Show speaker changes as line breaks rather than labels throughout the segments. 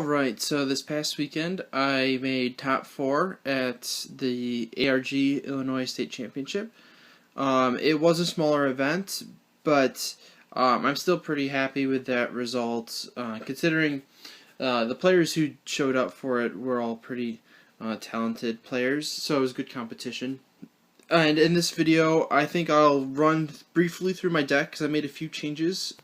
Alright, so this past weekend I made top 4 at the ARG Illinois State Championship. It was a smaller event, but I'm still pretty happy with that result, considering the players who showed up for it were all pretty talented players, so it was good competition. And in this video, I think I'll run briefly through my deck because I made a few changes.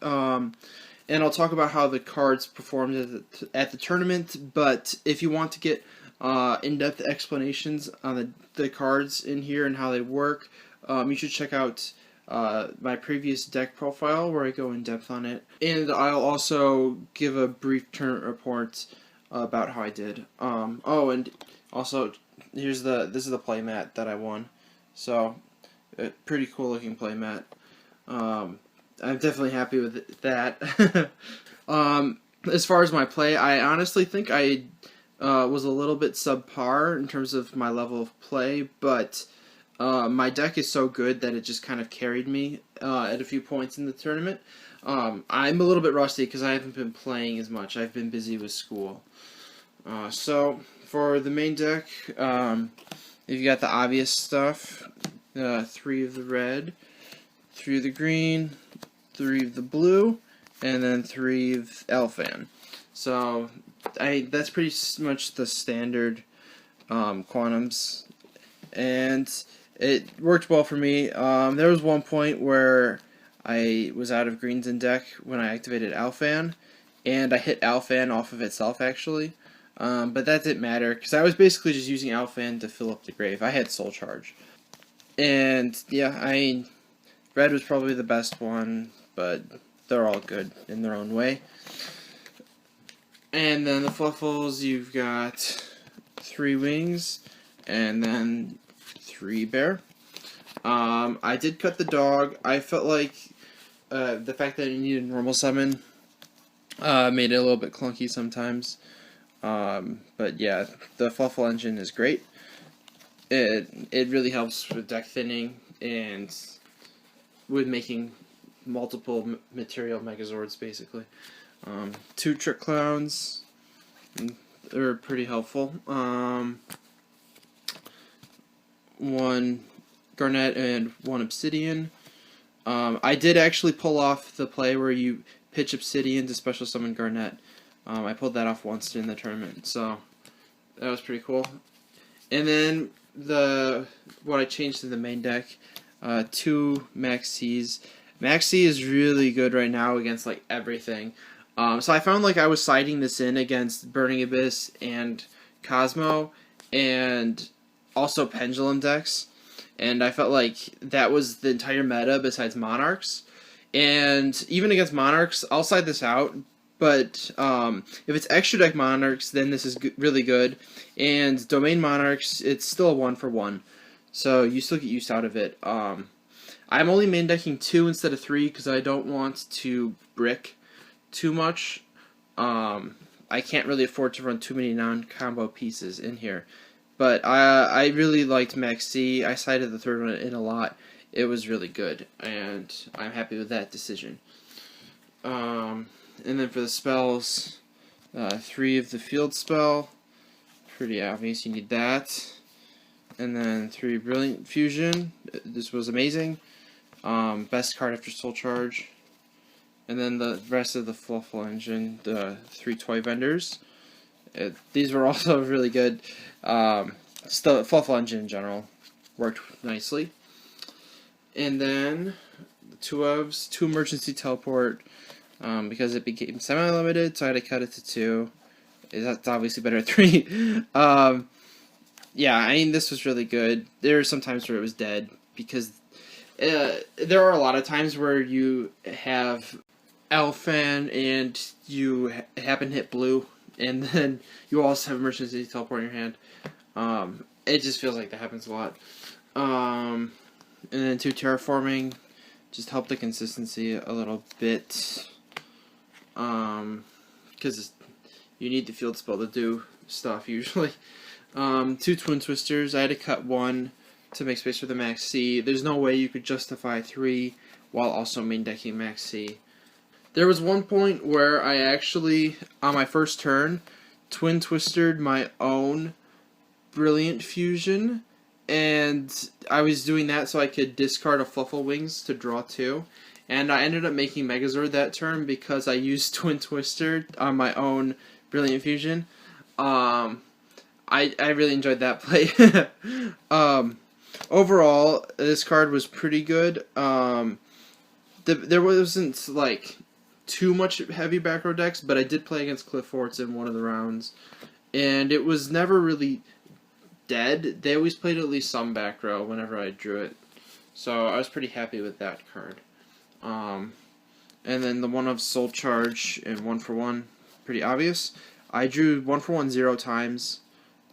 And I'll talk about how the cards performed at the tournament, but if you want to get in-depth explanations on the cards in here and how they work, you should check out my previous deck profile where I go in depth on it. And I'll also give a brief tournament report about how I did. Oh, and also, this is the playmat that I won. So, a pretty cool looking playmat. I'm definitely happy with that. As far as my play, I honestly think I was a little bit subpar in terms of my level of play, but my deck is so good that it just kind of carried me at a few points in the tournament. I'm a little bit rusty because I haven't been playing as much. I've been busy with school. So, for the main deck, you've got the obvious stuff. 3 of the red, 3 of the green, 3 of the blue, and then 3 of Elfan. So that's pretty much the standard quantums, and it worked well for me. There was one point where I was out of greens in deck when I activated Elfan, and I hit Elfan off of itself actually, but that didn't matter because I was basically just using Elfan to fill up the grave. I had Soul Charge, and yeah, red was probably the best one, but they're all good in their own way. And then the Fluffals, you've got 3 wings, and then 3 bear. I did cut the dog. I felt like the fact that you needed normal summon made it a little bit clunky sometimes. But yeah, the Fluffal engine is great. It really helps with deck thinning and with making multiple material Megazords, basically. 2 Trick Clowns are pretty helpful. 1 Garnet and 1 Obsidian. I did actually pull off the play where you pitch Obsidian to special summon Garnet. I pulled that off once in the tournament, so that was pretty cool. And then what I changed in the main deck, 2 Maxis. Maxi is really good right now against like everything. So I found like I was siding this in against Burning Abyss and Cosmo and also Pendulum decks, and I felt like that was the entire meta besides Monarchs. And even against Monarchs, I'll side this out, but if it's extra deck Monarchs, then this is really good. And Domain Monarchs, it's still a 1-for-1, so you still get use out of it. I'm only main decking 2 instead of 3 because I don't want to brick too much. I can't really afford to run too many non-combo pieces in here. But I really liked Maxi. I sided the 3rd one in a lot. It was really good, and I'm happy with that decision. And then for the spells, 3 of the field spell. Pretty obvious, you need that. And then 3 Brilliant Fusion. This was amazing. Best card after Soul Charge. And then the rest of the Fluffal engine, the 3 Toy Vendors. These were also really good. Just the Fluffal engine in general worked nicely. And then the 2 ofs, 2 Emergency Teleport, because it became semi-limited, so I had to cut it to 2. That's obviously better at 3. Yeah, I mean, this was really good. There were some times where it was dead, because there are a lot of times where you have Elfan and you happen to hit blue, and then you also have Emergency Teleport in your hand. It just feels like that happens a lot. And then 2 Terraforming, just help the consistency a little bit, because you need the field spell to do stuff usually. 2 Twin Twisters, I had to cut 1 to make space for the Max C. There's no way you could justify 3 while also main decking Max C. There was one point where I actually, on my first turn, twin twistered my own Brilliant Fusion, and I was doing that so I could discard a Fluffal Wings to draw 2. And I ended up making Megazord that turn because I used Twin Twister on my own Brilliant Fusion. I really enjoyed that play. Overall, this card was pretty good. There wasn't like too much heavy back row decks, but I did play against Cliff Forts in one of the rounds, and it was never really dead. They always played at least some back row whenever I drew it, so I was pretty happy with that card. And then the one of Soul Charge and 1-for-1, pretty obvious. I drew 1-for-1 0 times,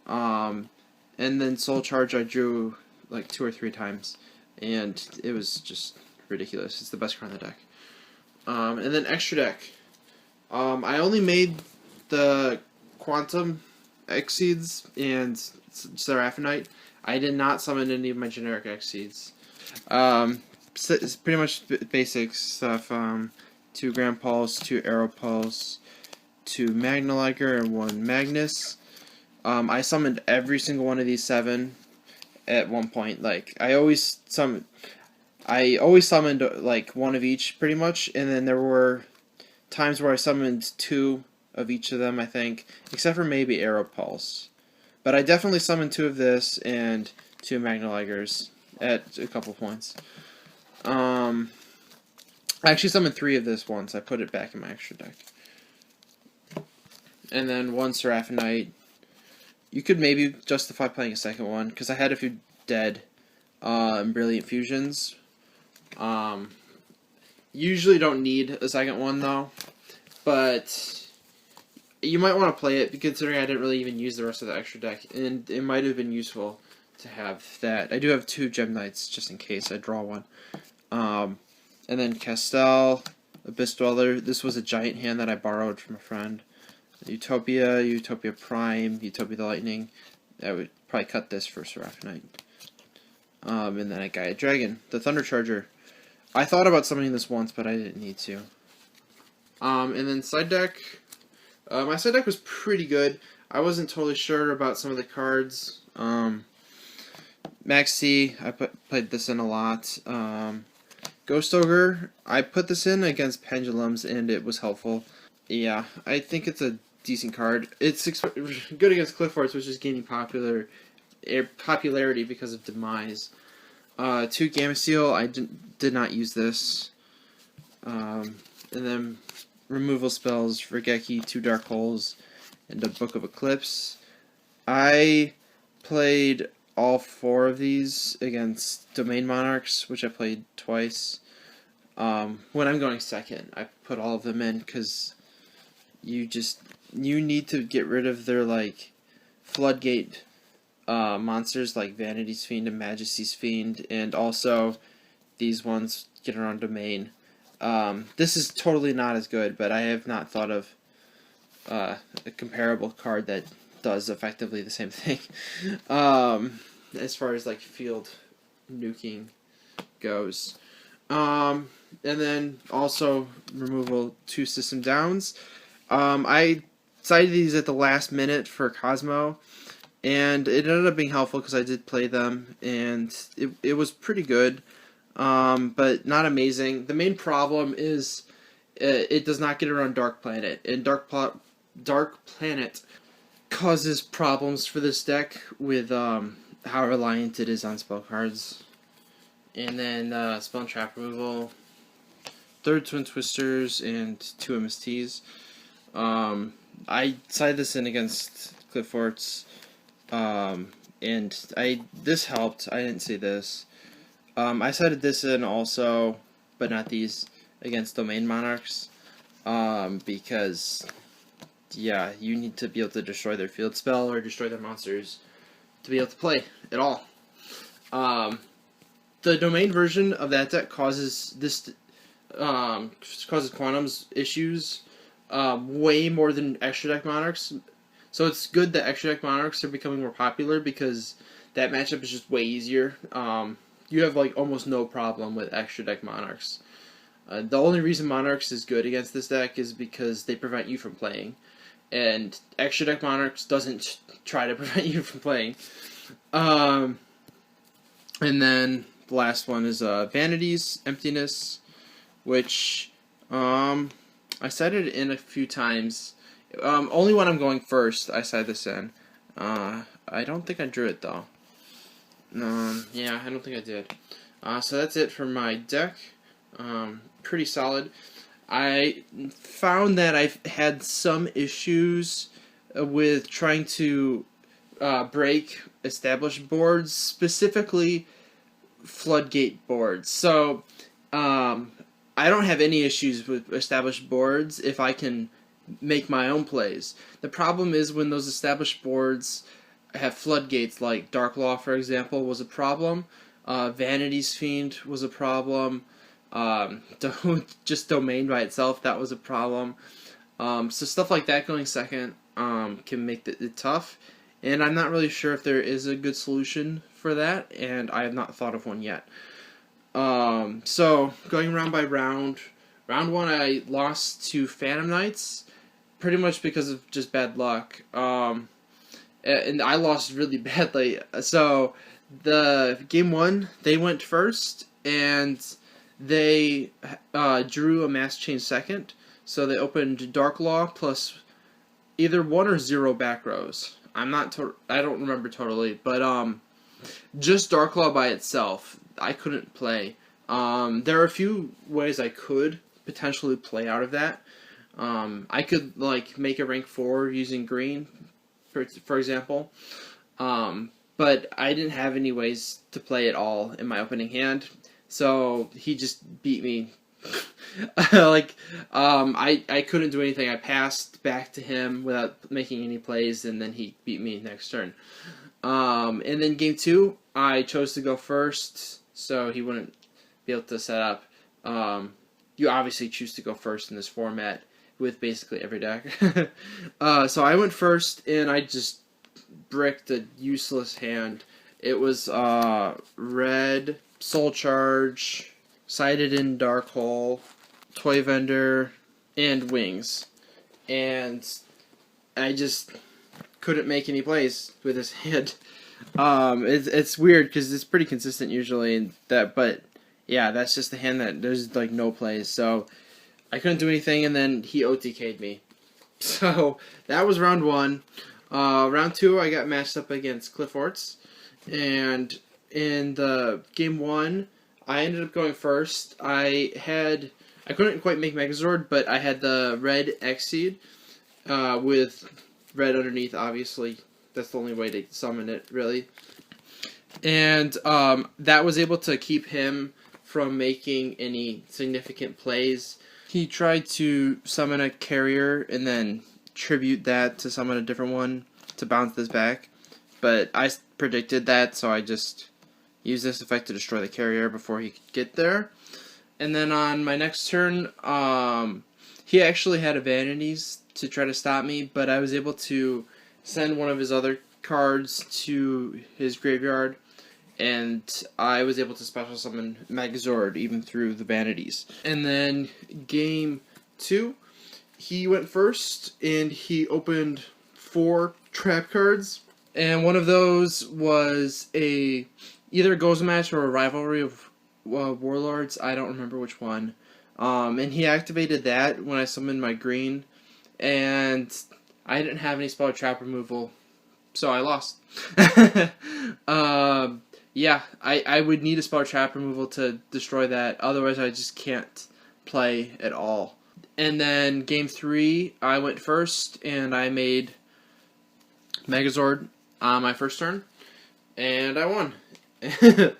and then Soul Charge I drew like 2 or 3 times, and it was just ridiculous. It's the best card in the deck. And then extra deck. I only made the Quantum Exceeds and Seraphinite. I did not summon any of my generic Exceeds. It's pretty much basic stuff. 2 Grand Pulse, 2 Arrow Pulse, 2 Magnaliger, and 1 Magnus. I summoned every single one of these 7 at one point. Like I always summoned like one of each pretty much, and then there were times where I summoned 2 of each of them, I think, except for maybe Arrow Pulse. But I definitely summoned 2 of this and 2 Magnaligers at a couple points. I actually summoned 3 of this once. I put it back in my extra deck. And then 1 Seraphinite. You could maybe justify playing a second one, because I had a few dead Brilliant Fusions. Usually don't need a second one, though. But you might want to play it, considering I didn't really even use the rest of the extra deck. And it might have been useful to have that. I do have 2 Gem Knights, just in case I draw one. And then Castel, Abyss Dweller. This was a giant hand that I borrowed from a friend. Utopia, Utopia Prime, Utopia the Lightning. I would probably cut this for Seraphinite. And then a Gaia Dragon, the Thunder Charger. I thought about summoning this once, but I didn't need to. And then side deck. My side deck was pretty good. I wasn't totally sure about some of the cards. Maxi, I played this in a lot. Ghost Ogre, I put this in against Pendulums, and it was helpful. Yeah, I think it's a decent card. It's good against Cliff Forts, which is gaining popularity because of Demise. 2 Gamma Seal, I did not use this. And then removal spells, Regeki, 2 Dark Holes, and a Book of Eclipse. I played all 4 of these against Domain Monarchs, which I played twice. When I'm going second, I put all of them in, because you need to get rid of their, like, floodgate monsters like Vanity's Fiend and Majesty's Fiend, and also these ones get around Domain. This is totally not as good, but I have not thought of a comparable card that does effectively the same thing. As far as like field nuking goes. And then also removal 2 System Downs. I decided these at the last minute for Cosmo, and it ended up being helpful because I did play them, and it was pretty good, but not amazing. The main problem is it does not get around Dark Planet, and Dark Planet causes problems for this deck with how reliant it is on spell cards. And then spell and trap removal, 3rd Twin Twisters, and 2 MSTs. I sided this in against Cliff Forts, and this helped. I didn't see this. I sided this in also, but not these, against Domain Monarchs, because, yeah, you need to be able to destroy their field spell or destroy their monsters to be able to play at all. The Domain version of that deck causes Quantum's issues way more than Extra Deck Monarchs. So it's good that Extra Deck Monarchs are becoming more popular, because that matchup is just way easier. You have like almost no problem with Extra Deck Monarchs. The only reason Monarchs is good against this deck is because they prevent you from playing. and extra deck Monarchs doesn't try to prevent you from playing. And then the last one is Vanities, Emptiness, which I cited it in a few times. Only when I'm going first, I cite this in. I don't think I drew it though. Yeah, I don't think I did. So that's it for my deck. Pretty solid. I found that I've had some issues with trying to break established boards, specifically floodgate boards. So I don't have any issues with established boards if I can make my own plays. The problem is when those established boards have floodgates, like Dark Law, for example, was a problem. Vanity's Fiend was a problem. Just Domain by itself, that was a problem. So stuff like that going second can make it tough. And I'm not really sure if there is a good solution for that, and I have not thought of one yet. So, going round by round, round one I lost to Phantom Knights, pretty much because of just bad luck. And I lost really badly. So, the game one, they went first, and they drew a Mass Change second. So they opened Dark Law plus either 1 or 0 back rows. I don't remember totally, but just Dark Law by itself, I couldn't play. There are a few ways I could potentially play out of that. I could like make a rank 4 using green, for example. But I didn't have any ways to play at all in my opening hand, so he just beat me. I couldn't do anything. I passed back to him without making any plays, and then he beat me next turn. And then game 2, I chose to go first, so he wouldn't be able to set up. You obviously choose to go first in this format with basically every deck. So I went first, and I just bricked a useless hand. It was red, Soul Charge, Sighted in Dark Hole, Toy Vendor, and Wings. And I just couldn't make any plays with this hand. It's weird because it's pretty consistent usually, but yeah, that's just the hand that there's like no plays. So I couldn't do anything, and then he OTK'd me. So that was round 1. Round 2, I got matched up against Cliff Orts, and in the game 1, I ended up going first. I couldn't quite make Megazord, but I had the red Exceed with red underneath, obviously. That's the only way to summon it, really. And that was able to keep him from making any significant plays. He tried to summon a carrier and then tribute that to summon a different one to bounce this back. But I predicted that, so I just used this effect to destroy the carrier before he could get there. And then on my next turn, he actually had a Vanities to try to stop me, but I was able to send one of his other cards to his graveyard, and I was able to special summon Megazord even through the Vanities. And then game 2, he went first, and he opened 4 trap cards, and one of those was either a Gozo match or a rivalry of Warlords. I don't remember which one. And he activated that when I summoned my green, and I didn't have any spell trap removal, so I lost. Yeah, I would need a spell trap removal to destroy that, otherwise I just can't play at all. And then game 3, I went first, and I made Megazord on my first turn, and I won. It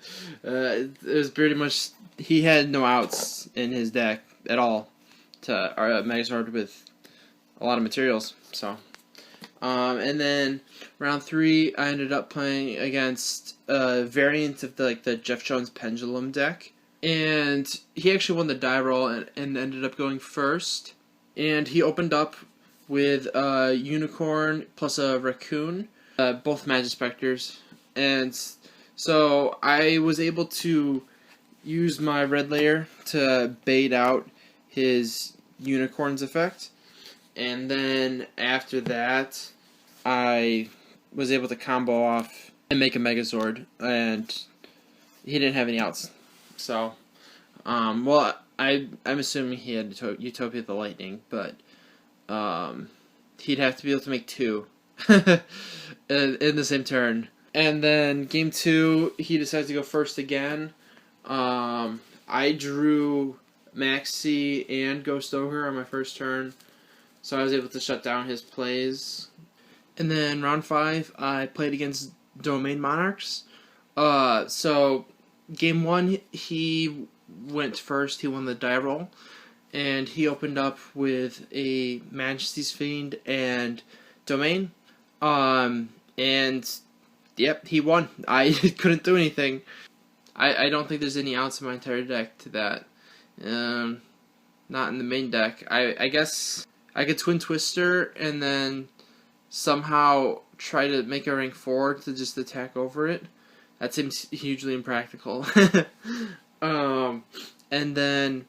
was pretty much, he had no outs in his deck at all to Megazord with a lot of materials. So, and then round 3, I ended up playing against a variant of the Jeff Jones Pendulum deck, and he actually won the die roll and ended up going first. And he opened up with a Unicorn plus a Raccoon, both Magic Specters, and so I was able to use my red layer to bait out his Unicorn's effect, And then after that, I was able to combo off and make a Megazord, and he didn't have any outs. So, well, I'm assuming he had Utopia the Lightning, but he'd have to be able to make 2 in the same turn. And then game 2, he decided to go first again. I drew Maxi and Ghost Ogre on my first turn, so I was able to shut down his plays. And then round 5, I played against Domain Monarchs. So game 1, he went first. He won the die roll, and he opened up with a Majesty's Fiend and Domain. And yep, he won. I couldn't do anything. I don't think there's any outs in my entire deck to that. Not in the main deck. I guess I could Twin Twister and then somehow try to make a rank 4 to just attack over it. That seems hugely impractical. And then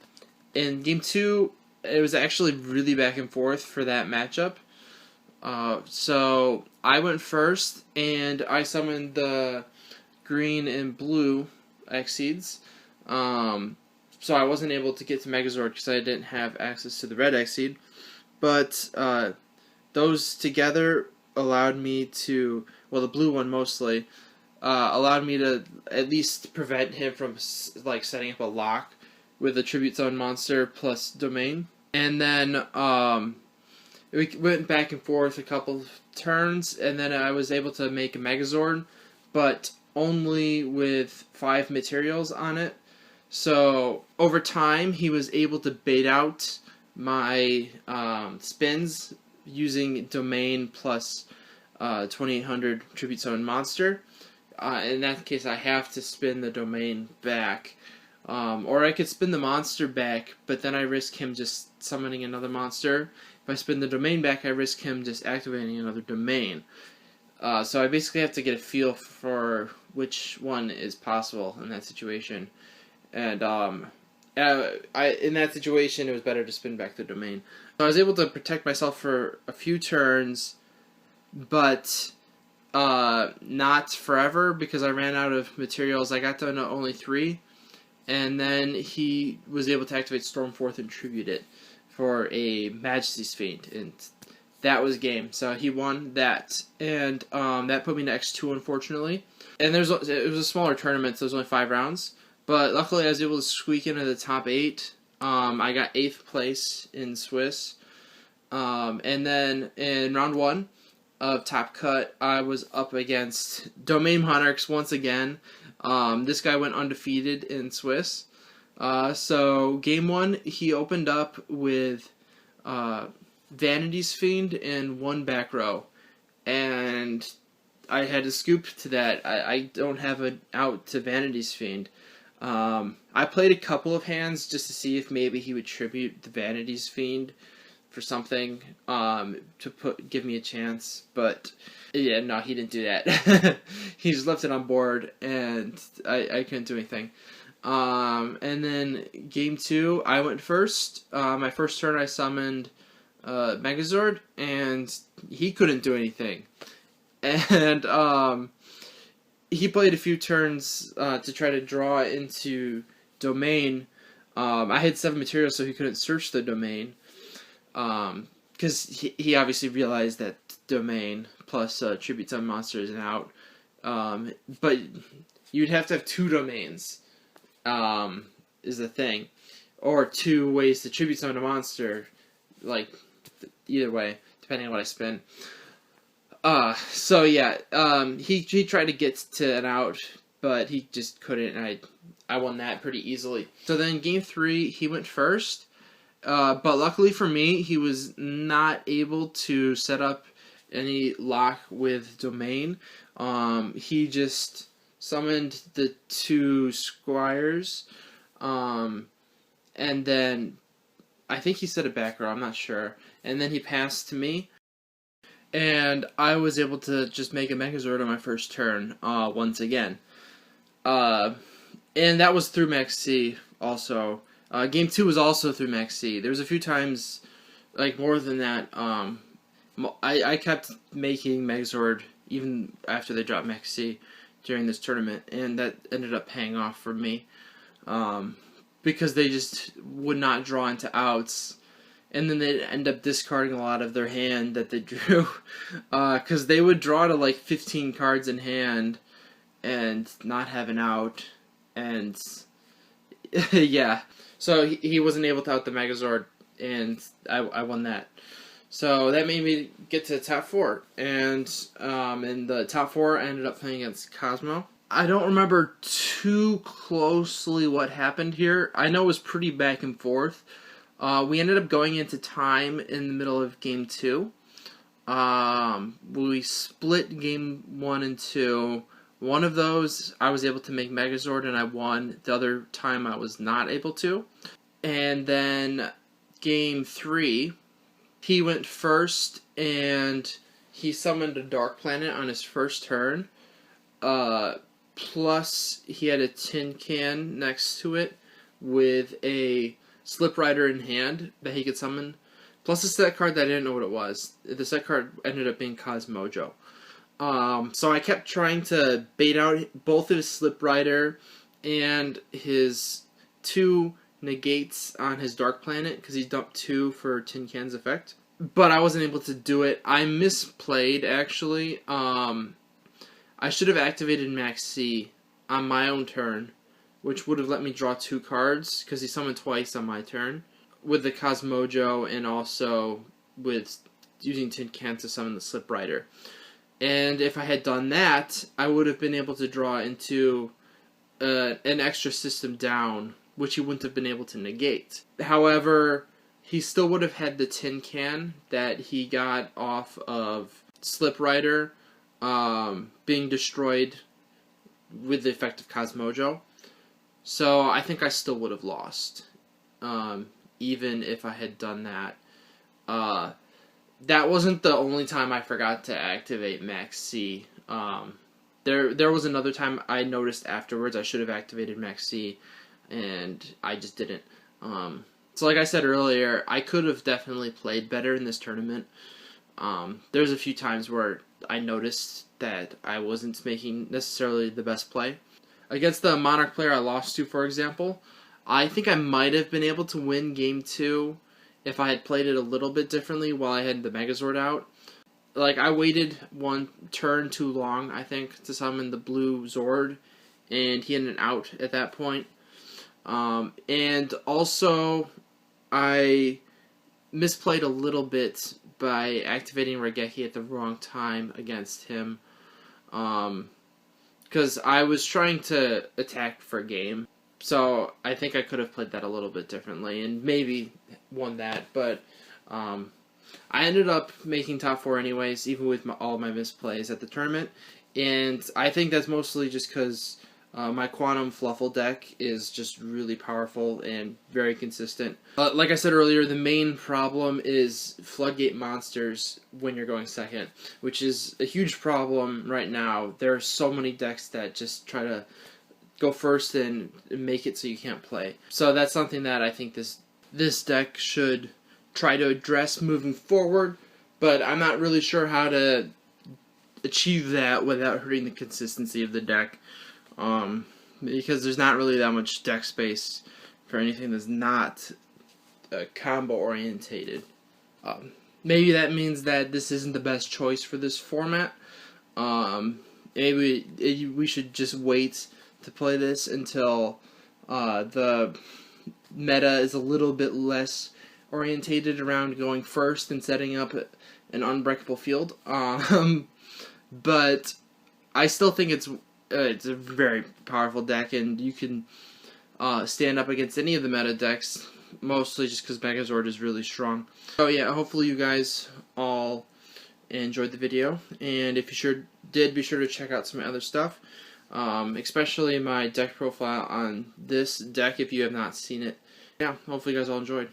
in game 2, it was actually really back and forth for that matchup. So I went first, and I summoned the green and blue Exceeds. So I wasn't able to get to Megazord because I didn't have access to the red Exceed. But those together allowed me to, well, the blue one mostly, allowed me to at least prevent him from like setting up a lock with a Tribute Zone monster plus Domain. And then we went back and forth a couple of turns, and then I was able to make a Megazord, but only with 5 materials on it. So over time, he was able to bait out my spins using Domain plus 2800 Tribute Zone monster. In that case, I have to spin the Domain back. Or I could spin the monster back, but then I risk him just summoning another monster. If I spin the Domain back, I risk him just activating another Domain. So I basically have to get a feel for which one is possible in that situation. And in that situation, it was better to spin back the Domain. So I was able to protect myself for a few turns, but not forever because I ran out of materials. I got down to only 3, and then he was able to activate Stormforth and tribute it for a Majesty's Fiend, and that was game. So he won that, and that put me to X2, unfortunately. And it was a smaller tournament, so there was only 5 rounds. But luckily, I was able to squeak into the top 8. I got 8th place in Swiss. And then in round 1 of Top Cut, I was up against Domain Monarchs once again. This guy went undefeated in Swiss. So game 1, he opened up with Vanity's Fiend and 1 back row. And I had to scoop to that. I don't have an out to Vanity's Fiend. I played a couple of hands just to see if maybe he would tribute the Vanity's Fiend for something to give me a chance, but yeah, no, he didn't do that. He just left it on board, and I couldn't do anything. And then game 2, I went first. My first turn, I summoned Megazord, and he couldn't do anything. And he played a few turns to try to draw into Domain. I had 7 materials, so he couldn't search the Domain. Because he obviously realized that Domain plus Tribute Zone monster is an out. But you'd have to have 2 domains, is the thing. Or 2 ways to Tribute Zone a monster. Like, either way, depending on what I spin. So yeah, he tried to get to an out, but he just couldn't, and I won that pretty easily. So then game 3, he went first, but luckily for me, he was not able to set up any lock with Domain. He just summoned the 2 squires, and then I think he set a back row, I'm not sure, and then he passed to me. And I was able to just make a Megazord on my first turn, once again. And that was through Max C, also. Game 2 was also through Max C. There was a few times like more than that, I kept making Megazord even after they dropped Max C during this tournament, and that ended up paying off for me, because they just would not draw into outs, and then they'd end up discarding a lot of their hand that they drew, because they would draw to like 15 cards in hand and not have an out, and yeah, so he wasn't able to out the Megazord, and I won that. So that made me get to the top 4, and in the top 4 I ended up playing against Cosmo. I don't remember too closely what happened here. I know it was pretty back and forth. We ended up going into time in the middle of game 2. We split game 1 and 2. One of those I was able to make Megazord and I won. The other time I was not able to. And then game 3, he went first and he summoned a Dark Planet on his first turn. Plus he had a tin can next to it with a Slip Rider in hand that he could summon. Plus a set card that I didn't know what it was. The set card ended up being Cosmojo. So I kept trying to bait out both his Slip Rider and his 2 negates on his Dark Planet, because he dumped 2 for Tin Can's effect. But I wasn't able to do it. I misplayed, actually. I should have activated Max C on my own turn, which would have let me draw 2 cards, because he summoned twice on my turn, with the Cosmojo and also with using Tin Can to summon the Slip Rider. And if I had done that, I would have been able to draw into an extra system down, which he wouldn't have been able to negate. However, he still would have had the Tin Can that he got off of Slip Rider being destroyed with the effect of Cosmojo. So I think I still would have lost, even if I had done that. That wasn't the only time I forgot to activate Max C. There was another time I noticed afterwards I should have activated Max C, and I just didn't. So like I said earlier, I could have definitely played better in this tournament. There's a few times where I noticed that I wasn't making necessarily the best play. Against the Monarch player I lost to, for example, I think I might have been able to win game 2 if I had played it a little bit differently while I had the Megazord out. Like, I waited 1 turn too long, I think, to summon the blue Zord, and he had an out at that point. And also, I misplayed a little bit by activating Raigeki at the wrong time against him, because I was trying to attack for game. So I think I could have played that a little bit differently and maybe won that, but I ended up making top 4 anyways, even with all my misplays at the tournament, and I think that's mostly just because my Quantum Fluffal deck is just really powerful and very consistent. Like I said earlier, the main problem is Floodgate monsters when you're going second, which is a huge problem right now. There are so many decks that just try to go first and make it so you can't play. So that's something that I think this deck should try to address moving forward, but I'm not really sure how to achieve that without hurting the consistency of the deck, because there's not really that much deck space for anything that's not combo orientated. Maybe that means that this isn't the best choice for this format. Maybe we should just wait to play this until the meta is a little bit less orientated around going first and setting up an unbreakable field. But I still think it's a very powerful deck, and you can stand up against any of the meta decks, mostly just because Megazord is really strong. So yeah, hopefully you guys all enjoyed the video, and if you did, be sure to check out some other stuff. Especially my deck profile on this deck if you have not seen it. Yeah, hopefully you guys all enjoyed.